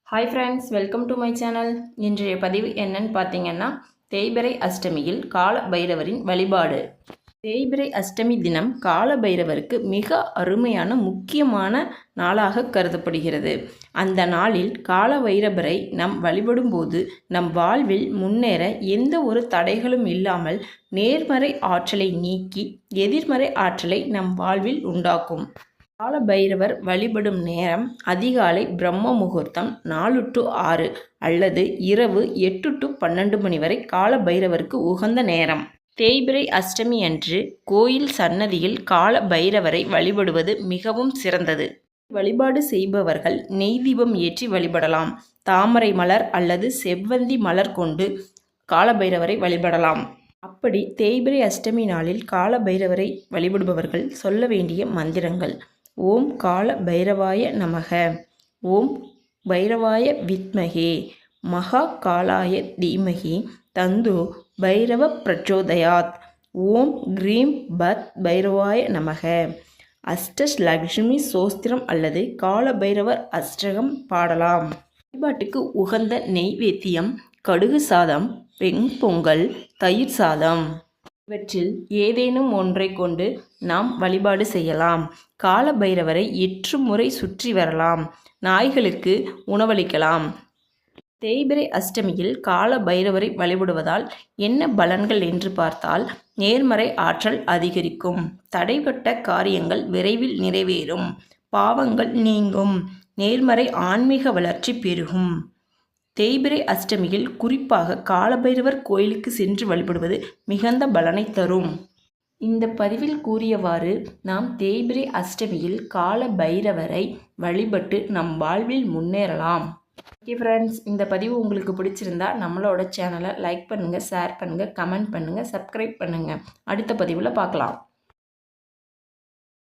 Hi friends, welcome to my channel. இன்றைய பதிவு என்னன்னு பார்த்தீங்கன்னா, தேய்பிறை அஷ்டமியில் கால பைரவரின் வழிபாடு. தேய்பிறை அஷ்டமி தினம் கால பைரவருக்கு மிக அருமையான முக்கியமான நாளாக கருதப்படுகிறது. அந்த நாளில் கால பைரவரை நாம் வழிபடும் போது நம் வாழ்வில் முன்னேற எந்த ஒரு தடைகளும் இல்லாமல் நேர்மறை ஆற்றலை நீக்கி எதிர்மறை ஆற்றலை நம் வாழ்வில் உண்டாக்கும். கால பைரவர் வழிபடும் நேரம் அதிகாலை பிரம்ம முகூர்த்தம் 4 to 6 அல்லது இரவு 8 to 12 மணி வரை கால பைரவருக்கு உகந்த நேரம். தேய்பிறை அஷ்டமி அன்று கோயில் சன்னதியில் கால பைரவரை வழிபடுவது மிகவும் சிறந்தது. வழிபாடு செய்பவர்கள் நெய் தீபம் ஏற்றி வழிபடலாம். தாமரை மலர் அல்லது செவ்வந்தி மலர் கொண்டு கால பைரவரை வழிபடலாம். அப்படி தேய்பிறை அஷ்டமி நாளில் கால பைரவரை வழிபடுபவர்கள் சொல்ல வேண்டிய மந்திரங்கள்: ஓம் கால பைரவாய நமக, ஓம் பைரவாய வித்மகே, மகா காலாய தீமகி, தந்து பைரவ பிரச்சோதயாத், ஓம் க்ரீம் பத் பைரவாய நமக. அஷ்டலக்ஷ்மி சோஸ்திரம் அல்லது கால பைரவர் அஷ்டகம் பாடலாம். வழிபாட்டுக்கு உகந்த நெய்வேத்தியம் கடுகு சாதம், வெண்பொங்கல், தயிர் சாதம். இவற்றில் ஏதேனும் ஒன்றை கொண்டு நாம் வழிபாடு செய்யலாம். கால பைரவரை 8 முறை சுற்றி வரலாம். நாய்களுக்கு உணவளிக்கலாம். தேய்பிறை அஷ்டமியில் கால பைரவரை வழிபடுவதால் என்ன பலன்கள் என்று பார்த்தால், நேர்மறை ஆற்றல் அதிகரிக்கும், தடைப்பட்ட காரியங்கள் விரைவில் நிறைவேறும், பாவங்கள் நீங்கும், நேர்மறை ஆன்மீக வளர்ச்சி பெருகும். தேய்பிறை அஷ்டமியில் குறிப்பாக காலபைரவர் கோயிலுக்கு சென்று வழிபடுவது மிகுந்த பலனை தரும். இந்த பதிவில் கூறியவாறு நாம் தேய்பிறை அஷ்டமியில் கால பைரவரை வழிபட்டு நம் வாழ்வில் முன்னேறலாம். ஓகே ஃப்ரெண்ட்ஸ், இந்த பதிவு உங்களுக்கு பிடிச்சிருந்தா நம்மளோட சேனலை லைக் பண்ணுங்கள், ஷேர் பண்ணுங்கள், கமெண்ட் பண்ணுங்கள், சப்ஸ்கிரைப் பண்ணுங்கள். அடுத்த பதிவில் பார்க்கலாம்.